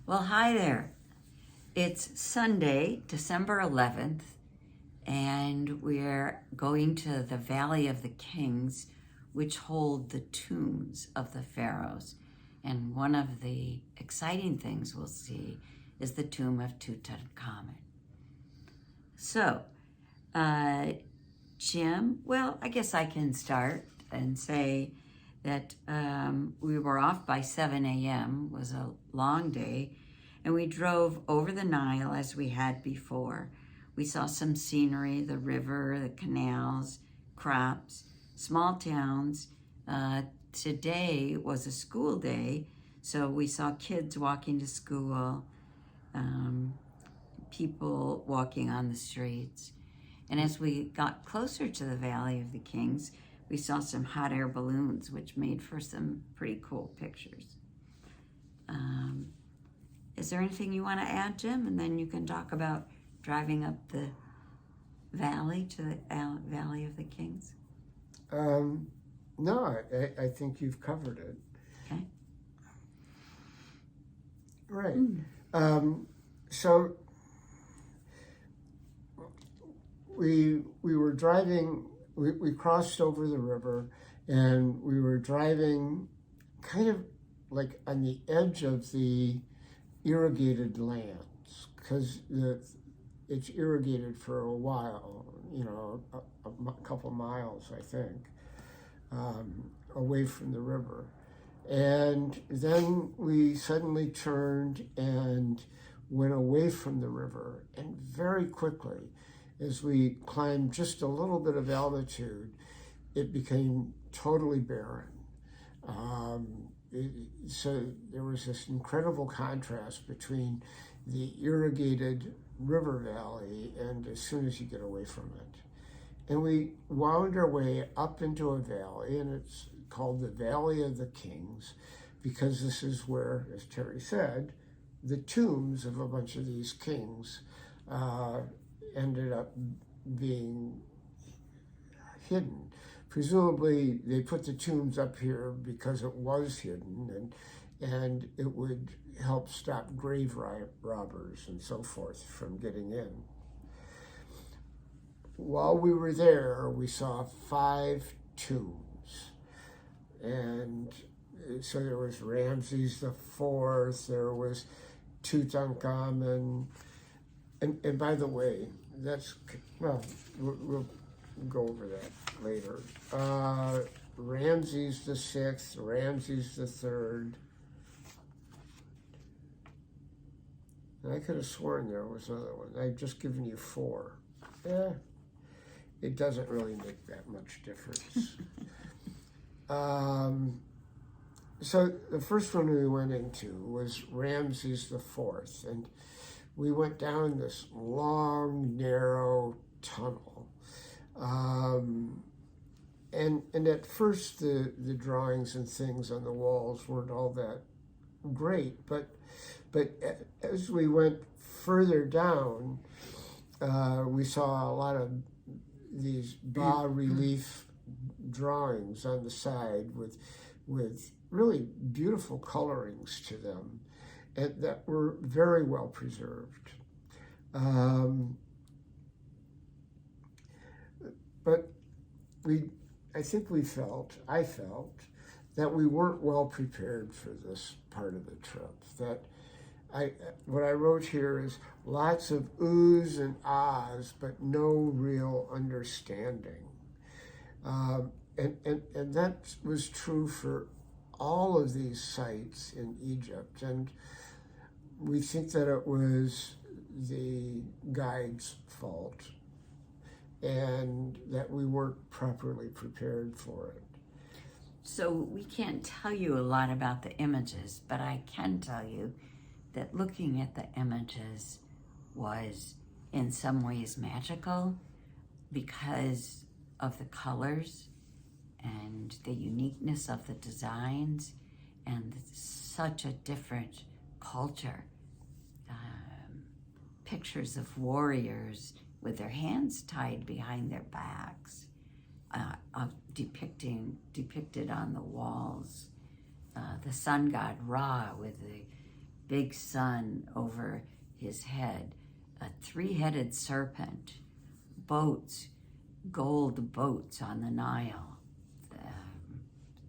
Well, hi there. It's Sunday, December 11th, and we're going to the Valley of the Kings, which hold the tombs of the pharaohs. And one of the exciting things we'll see is the tomb of Tutankhamun. So, Jim, well, I guess I can start and say that we were off by 7 a.m. It was a long day, and we drove over the Nile as we had before. We saw some scenery, the river, the canals, crops, small towns. Today was a school day, so we saw kids walking to school, people walking on the streets. And as we got closer to the Valley of the Kings, we saw some hot air balloons, which made for some pretty cool pictures. Is there anything you want to add, Jim? And then you can talk about driving up the valley to the Valley of the Kings. No, I think you've covered it. Okay. Right. So we were driving. We crossed over the river, and we were driving kind of like on the edge of the irrigated lands, because it's irrigated for a while, a couple miles, I think, away from the river. And then we suddenly turned and went away from the river, and very quickly, as we climbed just a little bit of altitude, it became totally barren. So there was this incredible contrast between the irrigated river valley and as soon as you get away from it. And we wound our way up into a valley, and it's called the Valley of the Kings, because this is where, as Terry said, the tombs of a bunch of these kings ended up being hidden. Presumably, they put the tombs up here because it was hidden, and it would help stop grave robbers and so forth from getting in. While we were there, we saw 5 tombs, and so there was Ramses the Fourth, there was Tutankhamun, and by the way, we'll go over that later. Ramses the Sixth, Ramses the Third. And I could have sworn there was another one. I've just given you 4. It doesn't really make that much difference. So the first one we went into was Ramses the Fourth, and we went down this long, narrow tunnel. And at first the drawings and things on the walls weren't all that great, but as we went further down, we saw a lot of these bas-relief drawings on the side with really beautiful colorings to them, and that were very well preserved. But I felt that we weren't well prepared for this part of the trip. That what I wrote here is lots of oohs and ahs, but no real understanding. And that was true for all of these sites in Egypt. And we think that it was the guide's fault, and that we weren't properly prepared for it. So we can't tell you a lot about the images, but I can tell you that looking at the images was in some ways magical because of the colors and the uniqueness of the designs and such a different culture. Pictures of warriors with their hands tied behind their backs, depicted on the walls. The sun god Ra with the big sun over his head, a three-headed serpent, boats, gold boats on the Nile.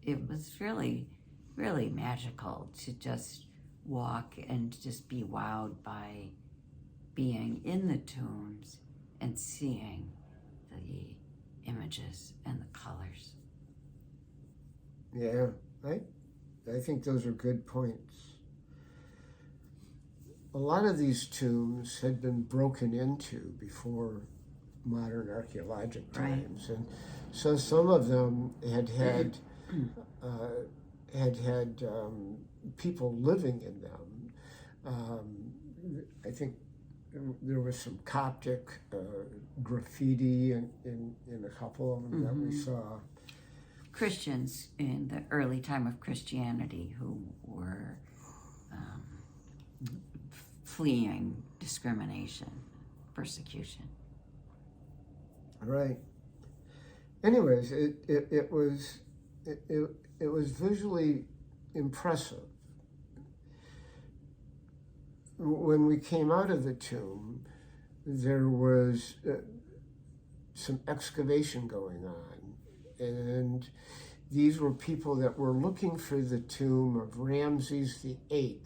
It was really, really magical to just walk and just be wowed by being in the tombs and seeing the images and the colors. Yeah, I think those are good points. A lot of these tombs had been broken into before modern archaeologic times, and so some of them had people living in them. I think there was some Coptic graffiti in a couple of them that we saw. Christians in the early time of Christianity who were fleeing discrimination, persecution. Right. Anyways, it was visually impressive. When we came out of the tomb, there was some excavation going on, and these were people that were looking for the tomb of Ramses VIII,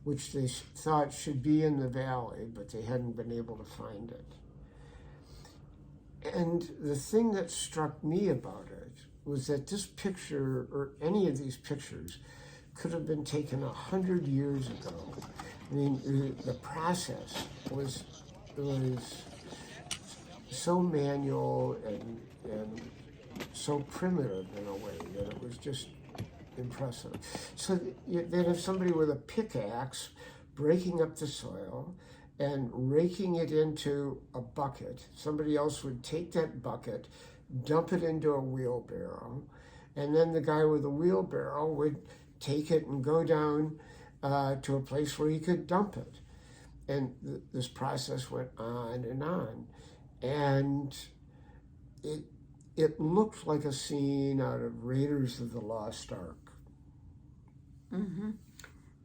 which they thought should be in the valley, but they hadn't been able to find it. And the thing that struck me about it was that this picture, or any of these pictures, could have been taken 100 years ago. I mean, the process was so manual and so primitive in a way that it was just impressive. So they'd have somebody with a pickaxe breaking up the soil and raking it into a bucket. Somebody else would take that bucket, dump it into a wheelbarrow, and then the guy with the wheelbarrow would take it and go down to a place where he could dump it. And this process went on, and it looked like a scene out of Raiders of the Lost Ark. Mm-hmm.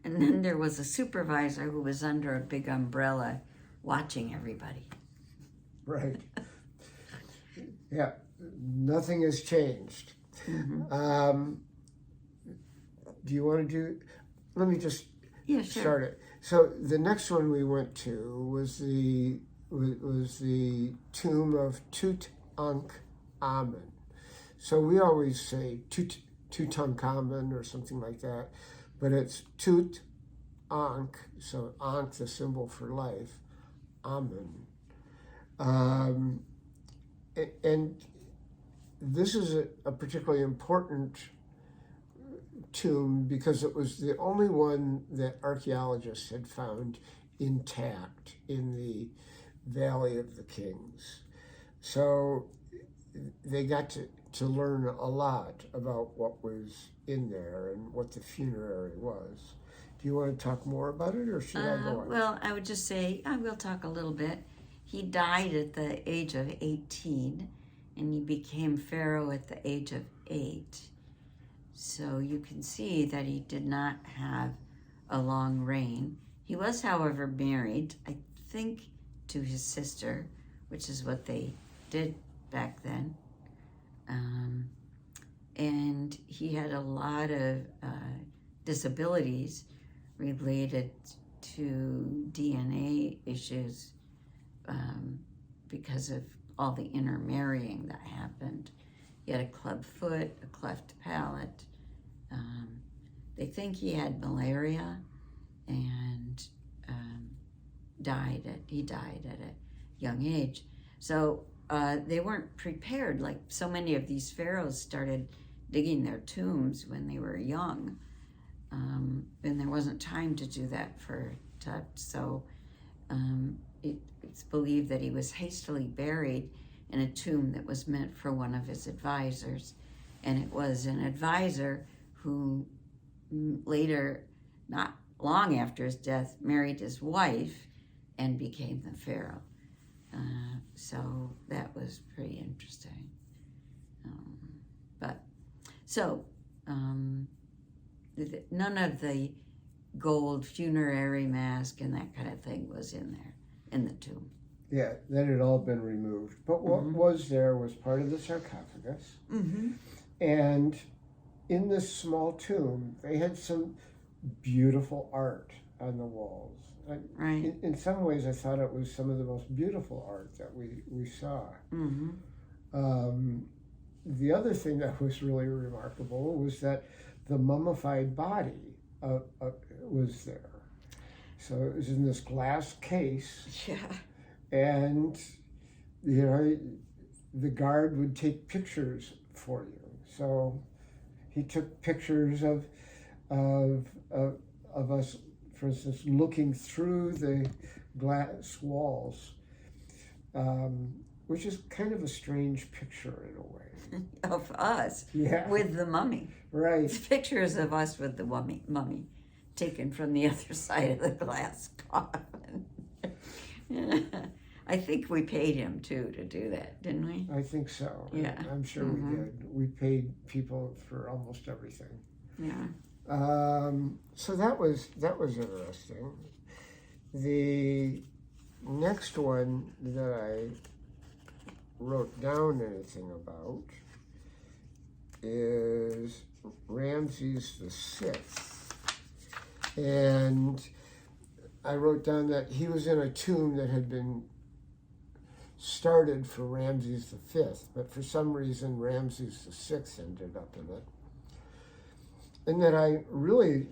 And then there was a supervisor who was under a big umbrella watching everybody. Right. Yeah, nothing has changed. Mm-hmm. Do you want to do, let me just Yeah, sure. start it. So the next one we went to was the tomb of Tutankhamun. So we always say Tutankhamun or something like that, but it's Tut-Ankh, so Ankh, the symbol for life, Amun. And this is a particularly important tomb because it was the only one that archaeologists had found intact in the Valley of the Kings. So they got to learn a lot about what was in there and what the funerary was. Do you want to talk more about it, or should I go on? Well, I would just say, I will talk a little bit. He died at the age of 18, and he became pharaoh at the age of 8. So you can see that he did not have a long reign. He was, however, married, I think, to his sister, which is what they did back then. And he had a lot of disabilities related to DNA issues because of all the intermarrying that happened. He had a club foot, a cleft palate. They think he had malaria and he died at a young age. So they weren't prepared. Like so many of these pharaohs started digging their tombs when they were young. And there wasn't time to do that for Tut. So it's believed that he was hastily buried in a tomb that was meant for one of his advisors. And it was an advisor who later, not long after his death, married his wife and became the pharaoh. So that was pretty interesting. None of the gold funerary mask and that kind of thing was in there, in the tomb. Yeah, that had all been removed. But what was there was part of the sarcophagus. Mm-hmm. And in this small tomb, they had some beautiful art on the walls. Right. In some ways, I thought it was some of the most beautiful art that we saw. Mm-hmm. The other thing that was really remarkable was that the mummified body was there. So it was in this glass case, Yeah. and you know, the guard would take pictures for you. So he took pictures of us, for instance, looking through the glass walls, which is kind of a strange picture in a way. Of us. Yeah. With the mummy. Right. It's pictures of us with the mummy taken from the other side of the glass coffin. I think we paid him too to do that, didn't we? I think so. Yeah. I'm sure we did. We paid people for almost everything. Yeah. So that was interesting. The next one that I wrote down anything about is Ramses VI. And I wrote down that he was in a tomb that had been started for Ramses V, but for some reason Ramses VI ended up in it. And that I really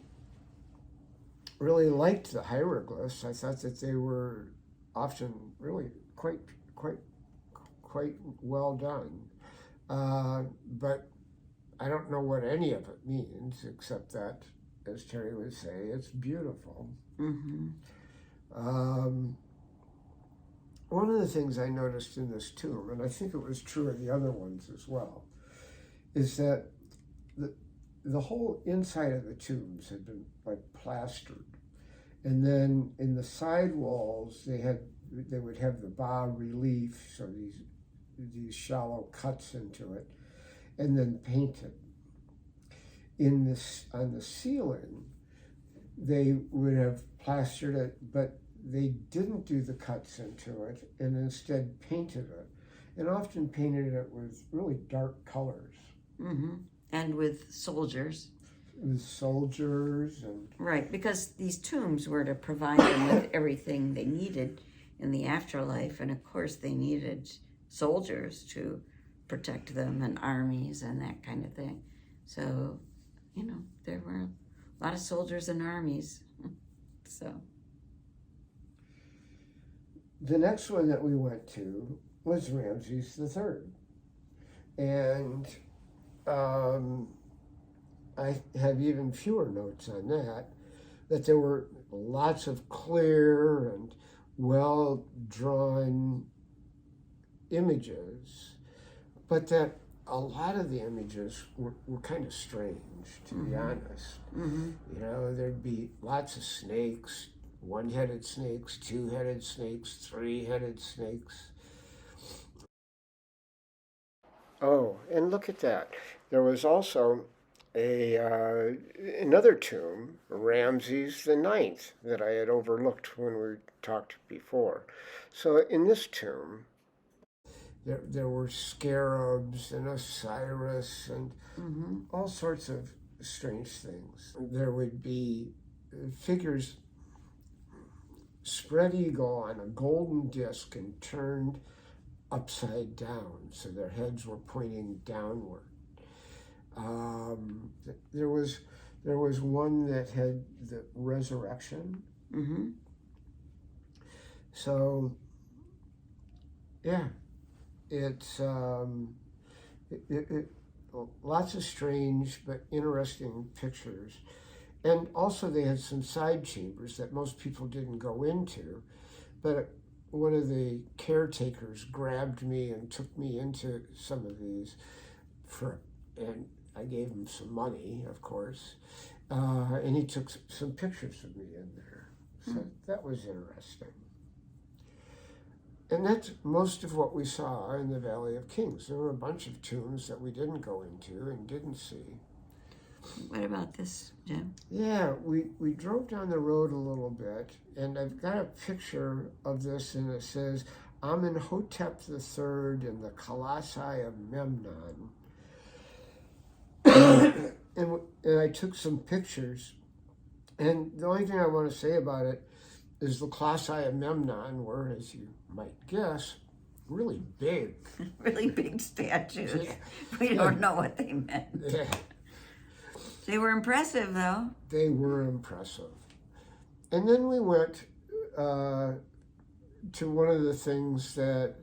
liked the hieroglyphs. I thought that they were often really quite well done. But I don't know what any of it means, except that, as Terry would say, it's beautiful. Mm-hmm. One of the things I noticed in this tomb, and I think it was true of the other ones as well, is that the whole inside of the tombs had been like plastered. And then in the side walls, they would have the bas relief, so these shallow cuts into it, and then painted. On the ceiling, they would have plastered it, but they didn't do the cuts into it, and instead painted it, and often painted it with really dark colors. Mm-hmm. And with soldiers. With soldiers and... Right, because these tombs were to provide them with everything they needed in the afterlife, and of course they needed soldiers to protect them and armies and that kind of thing. So, you know, there were a lot of soldiers and armies. So the next one that we went to was Ramses III. And I have even fewer notes on that there were lots of clear and well-drawn images, but that a lot of the images were kind of strange, to be honest. Mm-hmm. You know, there'd be lots of snakes, one-headed snakes, two-headed snakes, three-headed snakes. Oh, and look at that. There was also another tomb, Ramses IX, that I had overlooked when we talked before. So in this tomb, there were scarabs and Osiris and all sorts of strange things. There would be figures spread eagle on a golden disc and turned upside down, so their heads were pointing downward. There was one that had the resurrection. Mm-hmm. So, yeah, it's lots of strange but interesting pictures. And also they had some side chambers that most people didn't go into, but one of the caretakers grabbed me and took me into some of these and I gave him some money, of course, and he took some pictures of me in there. So that was interesting. And that's most of what we saw in the Valley of Kings. There were a bunch of tombs that we didn't go into and didn't see. What about this, Jim? Yeah, we drove down the road a little bit, and I've got a picture of this, and it says, Amenhotep III in the Colossi of Memnon. and I took some pictures, and the only thing I want to say about it is the Colossi of Memnon were, as you might guess, really big. Really big statues. Yeah. We don't know what they meant. Yeah, They were impressive, though. they were impressive. And then we went to one of the things that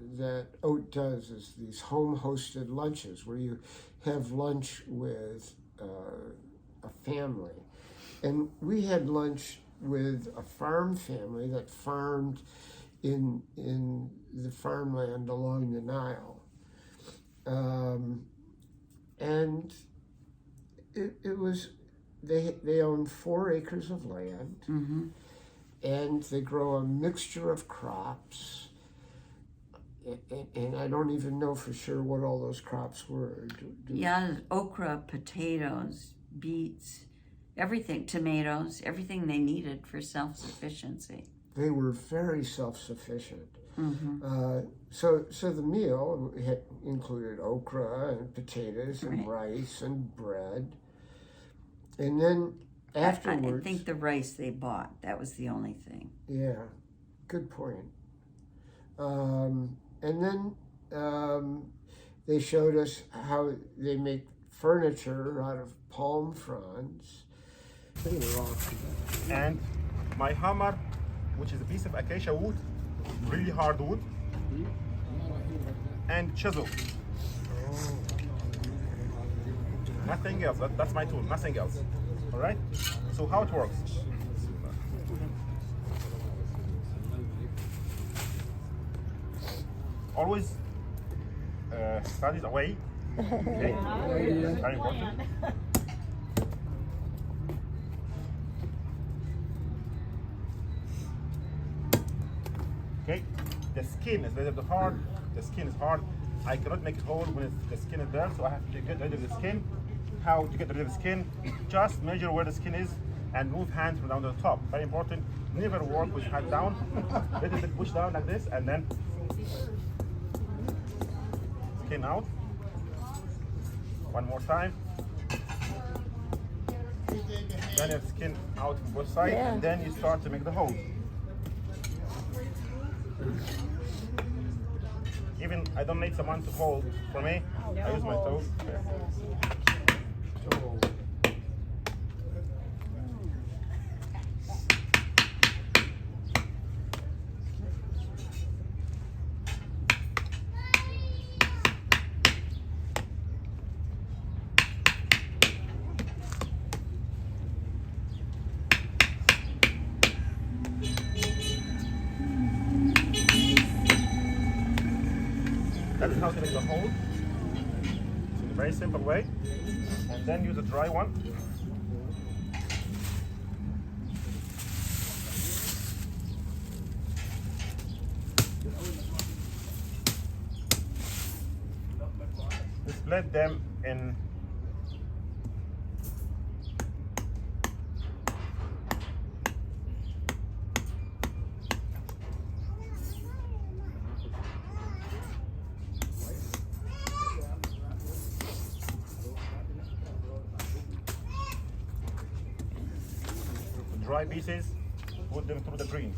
OAT does is these home-hosted lunches where you have lunch with a family. And we had lunch with a farm family that farmed in the farmland along the Nile. And it was, they own 4 acres of land, and they grow a mixture of crops. And I don't even know for sure what all those crops were. Yeah, okra, potatoes, beets, everything, tomatoes, everything they needed for self-sufficiency. They were very self-sufficient. So the meal included okra and potatoes and rice and bread. And then afterwards... I think the rice they bought, that was the only thing. Yeah, good point. And then they showed us how they make furniture out of palm fronds. And my hammer, which is a piece of acacia wood, really hard wood, and chisel. Nothing else. That's my tool. Nothing else. All right. So how it works? Always studies away. Okay. Very important. Okay, the skin is very hard. The skin is hard. I cannot make it whole when the skin is there, so I have to get rid of the skin. How to get rid of the skin? Just measure where the skin is and move hand from down to the top. Very important. Never work with hand down. Little bit push down like this, and then skin out. One more time. Then you have skin out from both sides, and then you start to make the hole. Even I don't need someone to hold for me. I use my toes. That is how to make the hole. It's in a very simple way. And then use a dry one. Split them in dry pieces, put them through the greens.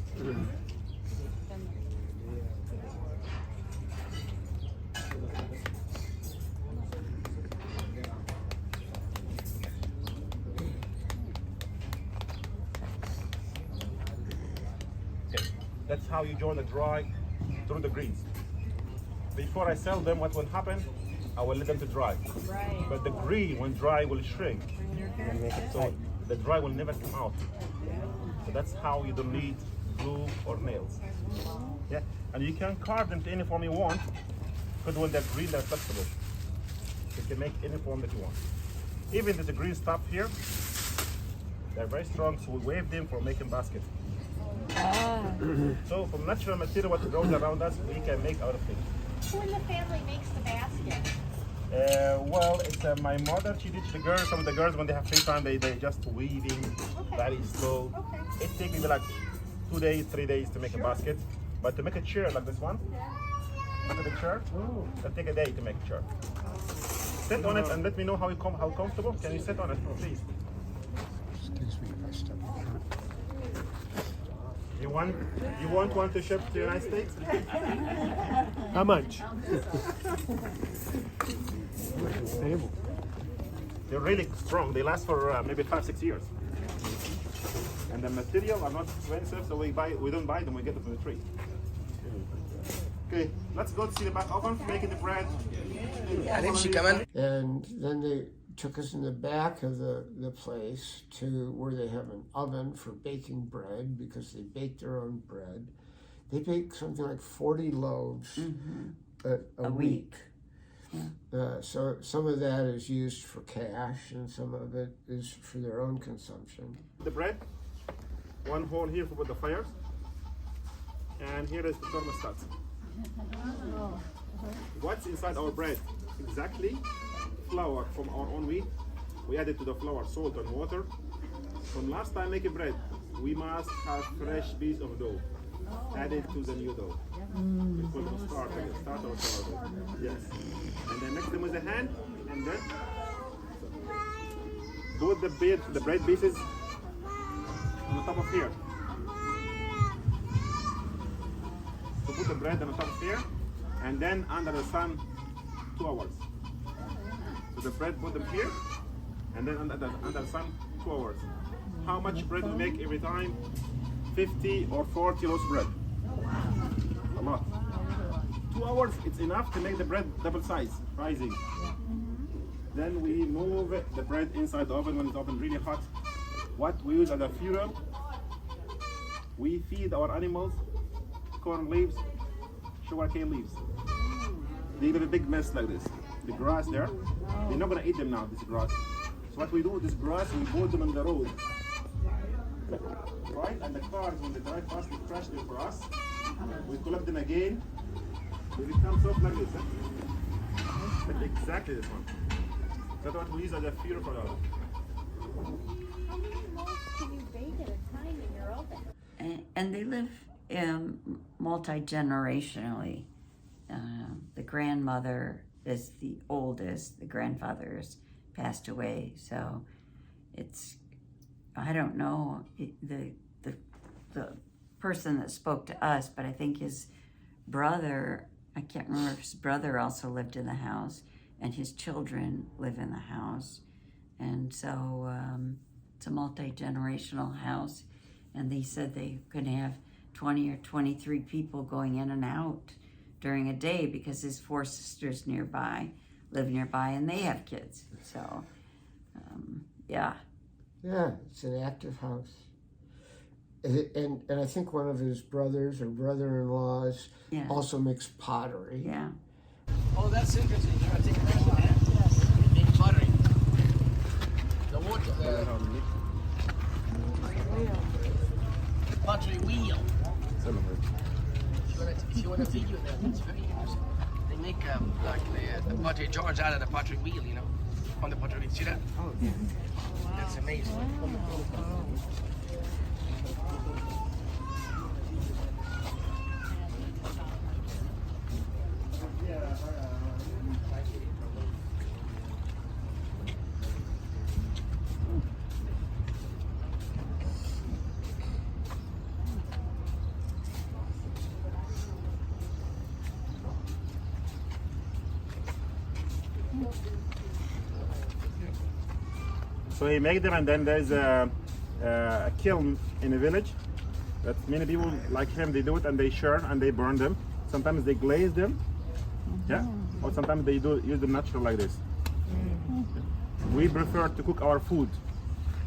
Okay, that's how you join the dry through the greens. Before I sell them, what will happen? I will let them to dry. Right. But the green, when dry, will shrink. So the dry will never come out. So that's how you don't need glue or nails. Yeah, and you can carve them to any form you want, because when they're green, they're flexible. You can make any form that you want. Even there's a green stuff here, they're very strong, so we wave them for making baskets. So from natural material, what grows around us, we can make out of things. Who in the family makes the basket? Well, it's my mother. She teaches the girls. Some of the girls, when they have free time, they just weaving very slow. It takes maybe like 2 days, 3 days to make a basket. But to make a chair like this one, look at the chair. It'll take a day to make a chair. Sit on it and let me know how comfortable. Can you sit on it, please? Excuse me if I step in front. You want one to ship to the United States? How much? Table. They're really strong. They last for maybe 5-6 years. And the material are not expensive, so we don't buy them. We get them from the tree. Okay, let's go to see the back oven making the bread. And then they took us in the back of the place to where they have an oven for baking bread because they bake their own bread. They bake something like 40 loaves a week. So some of that is used for cash and some of it is for their own consumption. The bread, one hole here for the fires, and here is the thermostat. What's inside our bread? Exactly flour from our own wheat. We added to the flour salt and water. From last time making bread, we must have fresh piece of dough added to the new dough. We call them starter or sourdough. Yes. And then mix them with the hand, and then put the bread pieces on the top of here. So put the bread on the top of here, and then under the sun 2 hours. So the bread, put them here, and then under the sun 2 hours. How much bread we make every time? 50 or 40 loaves bread. A lot. 2 hours, it's enough to make the bread double size, rising. Then we move the bread inside the oven when it's oven really hot. What we use as a fuel, we feed our animals corn leaves, sugarcane leaves. They leave a big mess like this. The grass there, they're not gonna eat them now, this grass. So what we do with this grass, we put them on the road. Right? And the cars, when they drive past, they crash them for us. We collect them again. They become soft like this. Like exactly this one. That's what we use as a fuel for us. How many loaves can you bake at a time in your oven? And they live multi-generationally. The grandmother is the oldest. The grandfather's passed away, so it's, I don't know the person that spoke to us, but I think his brother, I can't remember if his brother also lived in the house, and his children live in the house. And so it's a multi-generational house, and they said they could have 20 or 23 people going in and out during a day because his 4 sisters live nearby, and they have kids. So, yeah. Yeah, it's an active house. And I think one of his brothers or brother-in-laws also makes pottery. Yeah. Oh, that's interesting. You're going to take a rest of that? Make pottery. The water, pottery wheel. If you want to video that, it's very interesting. They make like the pottery jars out of the pottery wheel, you know, on the pottery wheel. See that? Oh, yeah. That's amazing. So he make them, and then there's a kiln in a village that many people like him, they do it and they churn and they burn them. Sometimes they glaze them, yeah, or sometimes they use them natural like this. We prefer to cook our food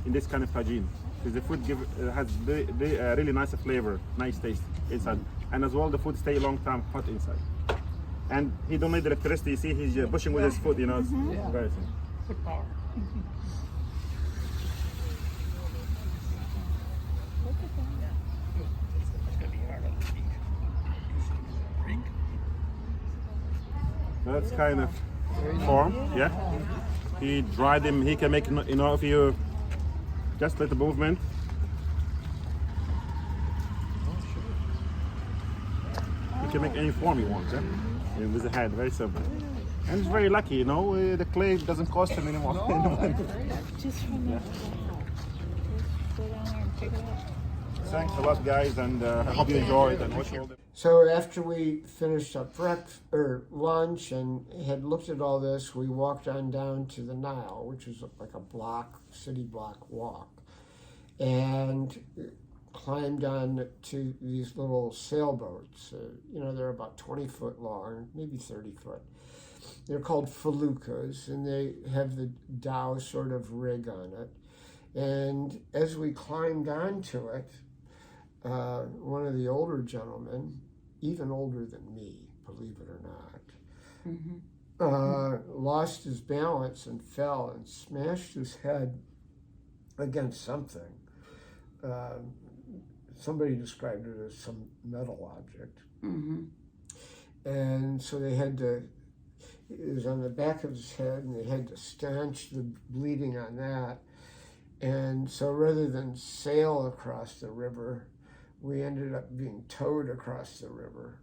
in this kind of tagine because the food has really nice flavor, nice taste inside, and as well the food stay a long time hot inside. And he don't need electricity. You see, he's pushing with his foot. You know, it's very simple. Foot power. That's kind of form. Yeah. He dried them. He can make, you know, if you just let the movement. He can make any form he wants. Yeah. And with the hand, very simple. And he's very lucky, you know. The clay doesn't cost him anymore. Just from the Just go down there and pick it up. Thanks a lot, guys, and I hope you enjoyed. And wish you all the So after we finished up lunch and had looked at all this, we walked on down to the Nile, which is like a city block walk, and climbed on to these little sailboats. They're about 20 foot long, maybe 30 foot. They're called feluccas, and they have the dhow sort of rig on it. And as we climbed onto it, one of the older gentlemen, even older than me, believe it or not, lost his balance and fell and smashed his head against something. Somebody described it as some metal object. And so they had to, it was on the back of his head, and they had to stanch the bleeding on that. And so rather than sail across the river, we ended up being towed across the river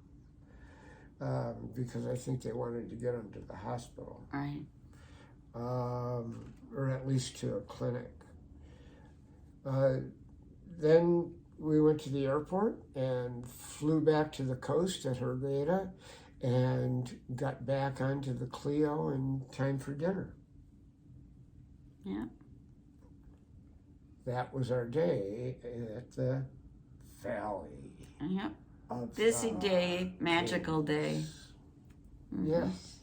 because I think they wanted to get him to the hospital. Right. Or at least to a clinic. Then we went to the airport and flew back to the coast at Hurghada and got back onto the Clio in time for dinner. Yeah. That was our day at the Valley Yep. of Busy the day, magical day. Yes.